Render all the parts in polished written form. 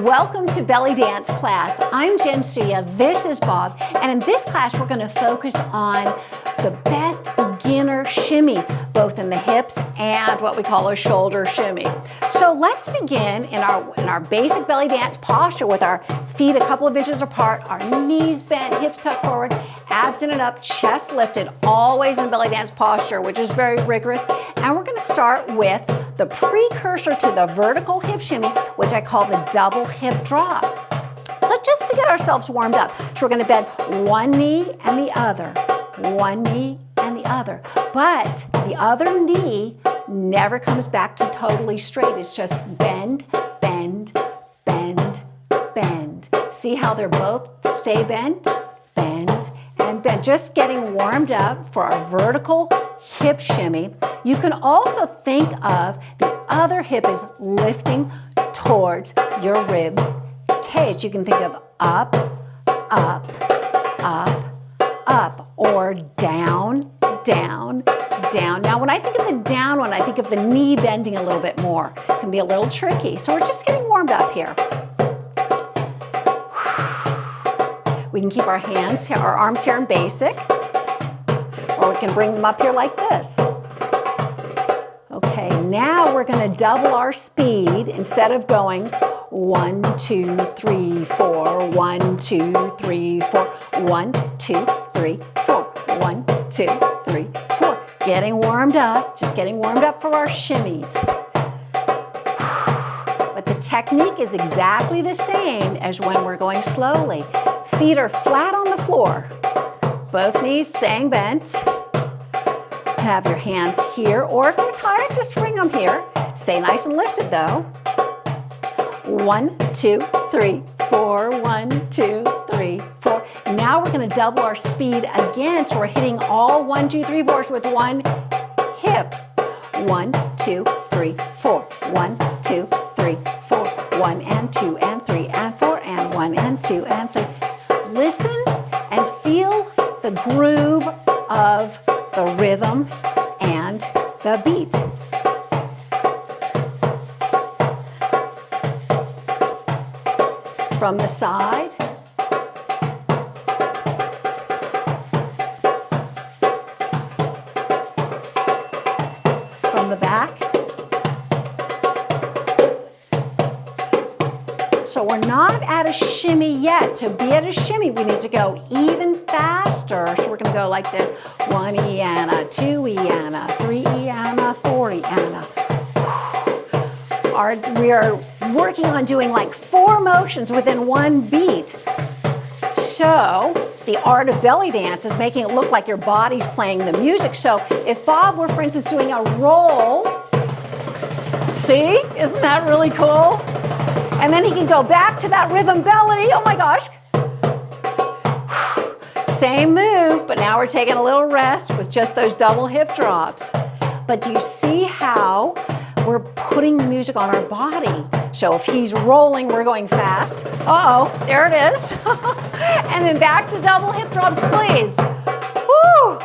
Welcome to belly dance class. I'm Jen Sia, this is Bob, and in this class we're going to focus on the best beginner shimmies, both in the hips and what we call a shoulder shimmy. So let's begin in our basic belly dance posture with our feet a couple of inches apart, our knees bent, hips tucked forward, abs in and up, chest lifted, always in belly dance posture, which is very rigorous. And we're going to start with the precursor to the vertical hip shimmy, which I call the double hip drop. So just to get ourselves warmed up, so we're going to bend one knee and the other, one knee and the other. But the other knee never comes back to totally straight. It's just bend, bend, bend, bend. See how they're both stay bent, bend, and bend. Just getting warmed up for our vertical hip shimmy. You can also think of the other hip is lifting towards your rib cage. You can think of up, up, up, up, or down, down, down. Now, when I think of the down one, I think of the knee bending a little bit more. It can be a little tricky. So we're just getting warmed up here. We can keep our hands, our arms here in basic, or we can bring them up here like this. Okay, now we're going to double our speed. Instead of going 1, 2, 3, 4, 1, 2, 3, 4, 1, 2, 3, 4, 1, 2, 3, 4. Getting warmed up, just getting warmed up for our shimmies. But the technique is exactly the same as when we're going slowly. Feet are flat on the floor, both knees staying bent. Have your hands here, or if you're tired, just bring them here. Stay nice and lifted though. 1, 2, 3, 4, 1, 2, 3, 4. Now we're going to double our speed again, so we're hitting all 1, 2, 3, 4s with one hip. 1, 2, 3, 4. 1, 2, 3, 4. 1 and 2 and 3 and 4 and 1 and 2 and 3. Listen and feel the groove of the rhythm and the beat. From the side. From the back. So we're not at a shimmy yet. To be at a shimmy, we need to go even faster. So we're going to go like this. 1 E and a 2 E and a 3 E and a 4 E and a. We are working on doing like 4 motions within one beat. So the art of belly dance is making it look like your body's playing the music. So if Bob were, for instance, doing a roll, see? Isn't that really cool? And then he can go back to that rhythm belly. Oh my gosh. Same move, but now we're taking a little rest with just those double hip drops. But do you see how we're putting music on our body? So if he's rolling, we're going fast. Uh-oh, there it is. And then back to double hip drops, please. Woo!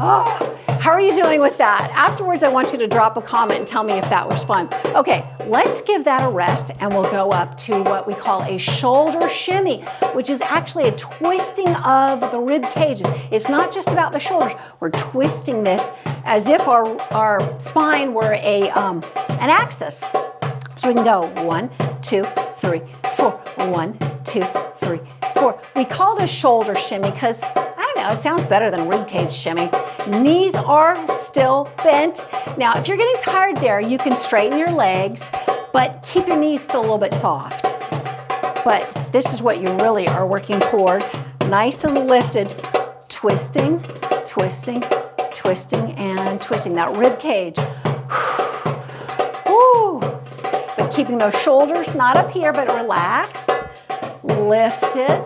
Oh. How are you doing with that? Afterwards, I want you to drop a comment and tell me if that was fun. Okay, let's give that a rest and we'll go up to what we call a shoulder shimmy, which is actually a twisting of the rib cages. It's not just about the shoulders. We're twisting this as if our spine were an axis. So we can go 1, 2, 3, 4. 1, 2, 3, 4. We call it a shoulder shimmy because, I don't know, it sounds better than rib cage shimmy. Knees are still bent. Now, if you're getting tired there, you can straighten your legs, but keep your knees still a little bit soft. But this is what you really are working towards. Nice and lifted, twisting, twisting, twisting, and twisting. That rib cage. Woo. But keeping those shoulders not up here, but relaxed, lifted.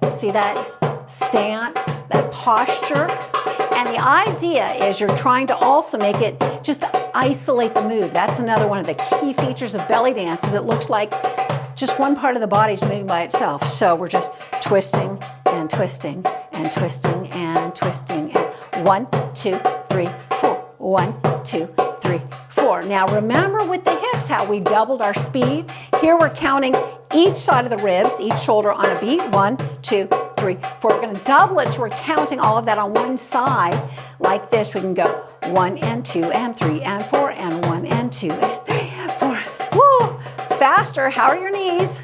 See that stance, that posture? And the idea is you're trying to also make it just isolate the move. That's another one of the key features of belly dance is it looks like just one part of the body is moving by itself. So we're just twisting and twisting and twisting and twisting. And 1, 2, 3, 4. 1, 2, 3, 4. Now remember with the hip Notice how we doubled our speed. Here we're counting each side of the ribs, each shoulder on a beat. 1, 2, 3, 4. We're going to double it, so we're counting all of that on one side. Like this, we can go 1 and 2 and 3 and 4 and 1 and 2 and 3 and 4. Woo! Faster. How are your knees?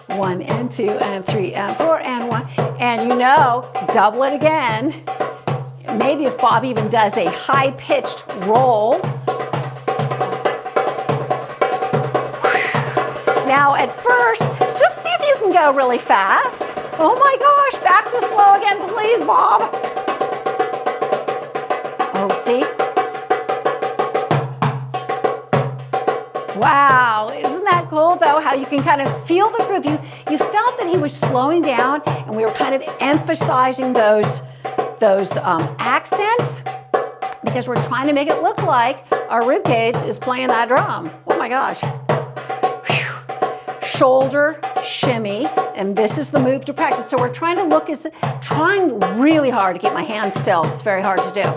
1 and 2 and 3 and 4 and 1. And you know, double it again. Maybe if Bob even does a high-pitched roll. Now at first, just see if you can go really fast. Oh my gosh, back to slow again, please, Bob. Oh, see? Wow, isn't that cool though, how you can kind of feel the groove. You felt that he was slowing down and we were kind of emphasizing those accents because we're trying to make it look like our rib cage is playing that drum. Oh my gosh. Whew. Shoulder shimmy, and this is the move to practice. So we're trying really hard to keep my hands still. It's very hard to do.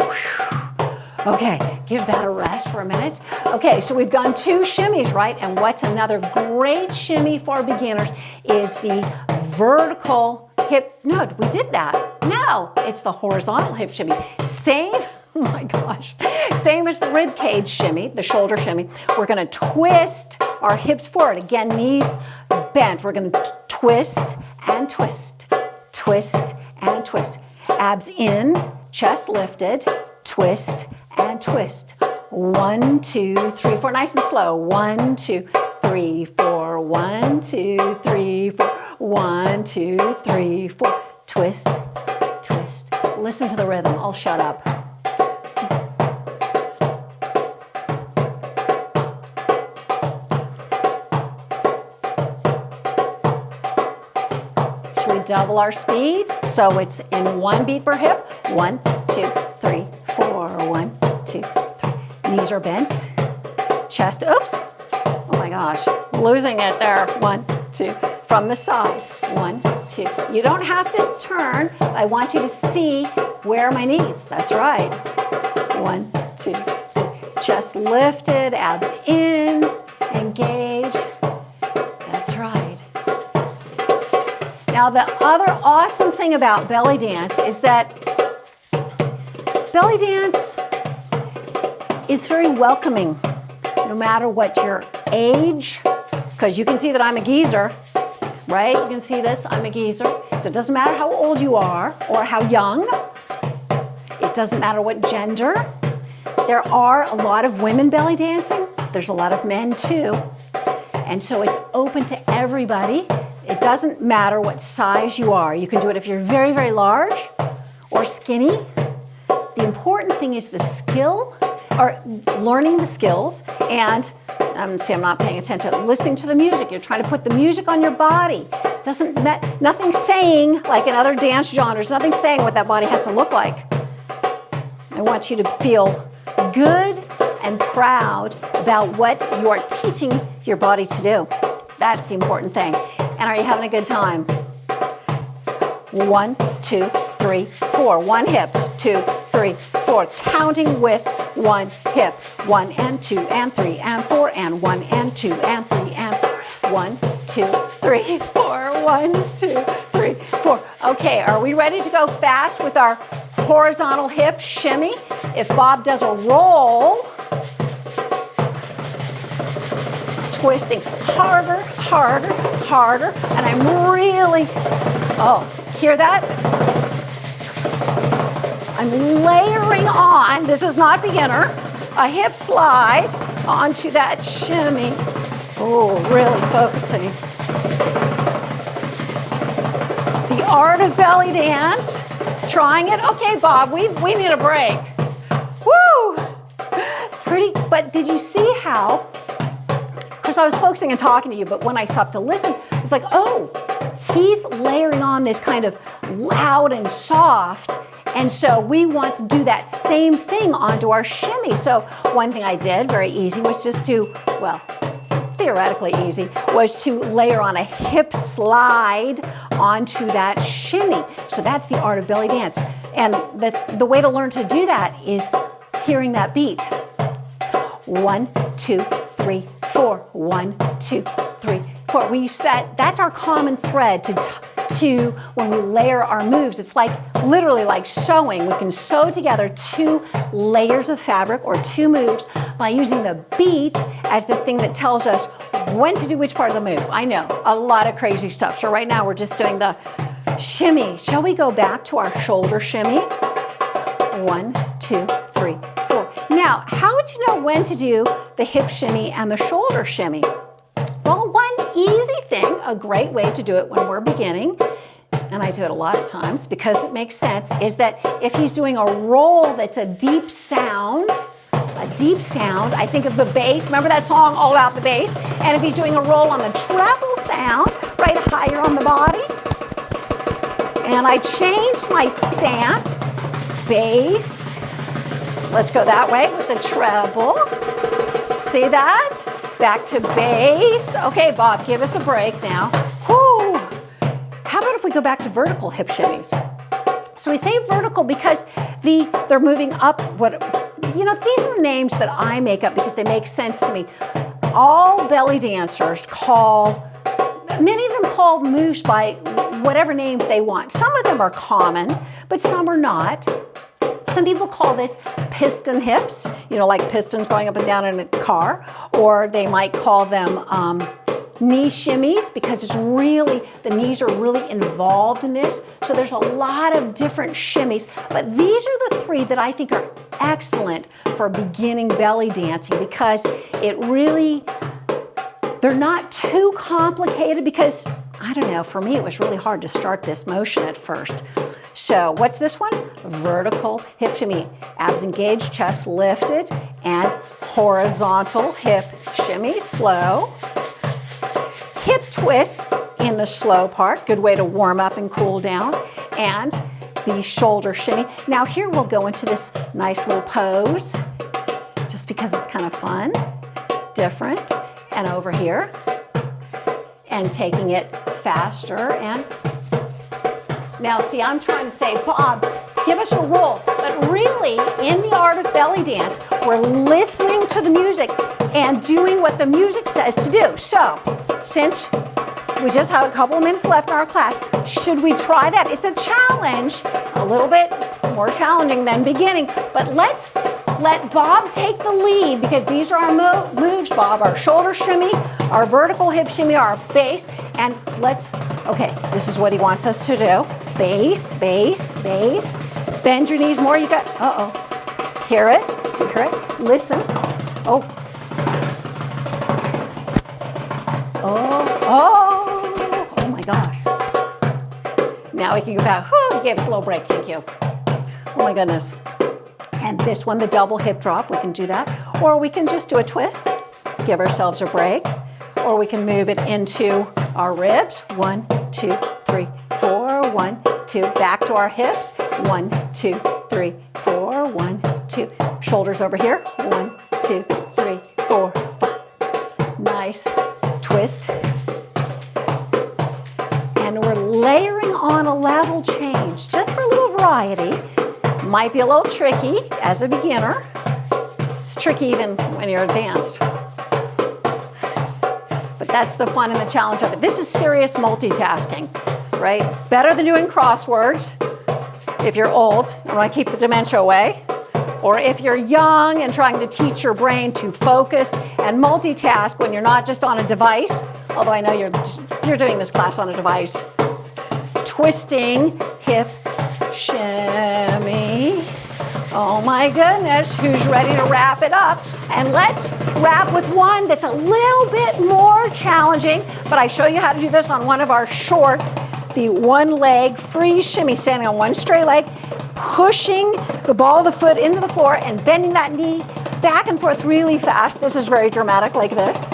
Whew. Okay, give that a rest for a minute. Okay, so we've done 2 shimmies, right? And what's another great shimmy for beginners is the vertical hip. No, we did that. No, it's the horizontal hip shimmy. Same, oh my gosh, same as the rib cage shimmy, the shoulder shimmy. We're going to twist our hips forward. Again, knees bent. We're going to twist and twist, twist and twist. Abs in, chest lifted, twist and twist. 1, 2, 3, 4. Nice and slow. 1, 2, 3, 4. 1, 2, 3, 4. 1, 2, 3, 4. Twist, twist. Listen to the rhythm. I'll shut up. Should we double our speed? So it's in 1 beat per hip. 1, 2, 3, 4. 1, 2, 3. Knees are bent. Chest, oops. Oh my gosh, losing it there. 1, 2. From the side. 1, 2. You don't have to turn. I want you to see where are my knees. That's right. 1, 2, 3. Chest lifted, abs in, engage. That's right. Now the other awesome thing about belly dance is that belly dance is very welcoming, no matter what your age, because you can see that I'm a geezer. Right? You can see this, I'm a geezer. So it doesn't matter how old you are or how young. It doesn't matter what gender. There are a lot of women belly dancing. There's a lot of men too. And so it's open to everybody. It doesn't matter what size you are. You can do it if you're very, very large or skinny. The important thing is the skill, or learning the skills, and see, I'm not paying attention. Listening to the music. You're trying to put the music on your body. Nothing saying, like in other dance genres, nothing saying what that body has to look like. I want you to feel good and proud about what you're teaching your body to do. That's the important thing. And are you having a good time? 1, 2, 3, 4. 1 hip, 2, 3, 4. Counting with 1 hip. 1 and 2 and 3 and 4 and 1 and 2 and 3 and 4. 1, 2, 3, 4. 1, 2, 3, 4. Okay, are we ready to go fast with our horizontal hip shimmy? If Bob does a roll, twisting harder, harder, harder, and I'm really, hear that? I'm layering on, this is not beginner, a hip slide onto that shimmy. Oh, really focusing. The art of belly dance, trying it. Okay, Bob, we need a break. Woo! Pretty, but did you see how, of course I was focusing and talking to you, but when I stopped to listen, it's like, oh, he's layering on this kind of loud and soft. And so we want to do that same thing onto our shimmy. So one thing I did, very easy, was just to, well, theoretically easy, was to layer on a hip slide onto that shimmy. So that's the art of belly dance. And the way to learn to do that is hearing that beat. 1, 2, 3, 4. 1, 2, 3, 4. We use that. That's our common thread to when we layer our moves. It's like literally like sewing. We can sew together 2 layers of fabric or 2 moves by using the beat as the thing that tells us when to do which part of the move. I know, a lot of crazy stuff. So right now we're just doing the shimmy. Shall we go back to our shoulder shimmy? 1, 2, 3, 4. Now, how would you know when to do the hip shimmy and the shoulder shimmy? Well, one easy thing, a great way to do it when we're beginning, and I do it a lot of times because it makes sense, is that if he's doing a roll that's a deep sound, I think of the bass. Remember that song, All About the Bass? And if he's doing a roll on the treble sound, right higher on the body, and I changed my stance, bass. Let's go that way with the treble. See that? Back to bass. Okay, Bob, give us a break now. Whew. How about if we go back to vertical hip shimmies? So we say vertical because they're moving up. These are names that I make up because they make sense to me. All belly dancers many of them call moves by whatever names they want. Some of them are common, but some are not. Some people call this piston hips, like pistons going up and down in a car, or they might call them knee shimmies because the knees are really involved in this. So there's a lot of different shimmies, but these are the 3 that I think are excellent for beginning belly dancing because they're not too complicated because, I don't know, for me it was really hard to start this motion at first. So what's this one? Vertical hip shimmy. Abs engaged, chest lifted, and horizontal hip shimmy, slow. Hip twist in the slow part, good way to warm up and cool down. And the shoulder shimmy. Now here we'll go into this nice little pose, just because it's kind of fun, different. And over here, and taking it faster. And now see, I'm trying to say, Bob, give us a roll. But really, in the art of belly dance, we're listening to the music and doing what the music says to do. So, since we just have a couple of minutes left in our class, should we try that? It's a challenge, a little bit more challenging than beginning, but let's let Bob take the lead because these are our moves, Bob, our shoulder shimmy, our vertical hip shimmy, our bass, and okay, this is what he wants us to do. Bass, bass, bass. Bend your knees more, you got, Hear it, do you hear it? Listen, oh my gosh. Now we can go back, he gave us a little break, thank you. Oh my goodness. And this one, the double hip drop, we can do that. Or we can just do a twist, give ourselves a break. Or we can move it into our ribs. 1, 2, 3, 4, 1, 2. Back to our hips. 1, 2, 3, 4, 1, 2. Shoulders over here. 1, 2, 3, 4, 5. Nice. Twist. And we're layering on a lateral change, just for a little variety. Might be a little tricky as a beginner. It's tricky even when you're advanced. But that's the fun and the challenge of it. This is serious multitasking, right? Better than doing crosswords if you're old and want to keep the dementia away. Or if you're young and trying to teach your brain to focus and multitask when you're not just on a device. Although I know you're doing this class on a device. Twisting, hip, shimmy. Oh my goodness, who's ready to wrap it up? And let's wrap with one that's a little bit more challenging, but I show you how to do this on one of our shorts, the one leg free shimmy, standing on one straight leg, pushing the ball of the foot into the floor and bending that knee back and forth really fast. This is very dramatic, like this.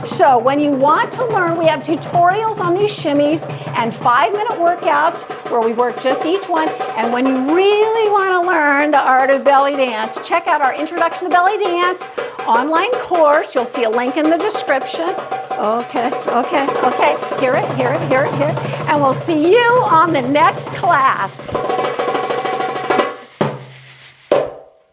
So when you want to learn, we have tutorials on these shimmies and 5-minute workouts where we work just each one. And when you really want to learn the art of belly dance, check out our Introduction to Belly Dance online course. You'll see a link in the description. Okay. Hear it. And we'll see you on the next class.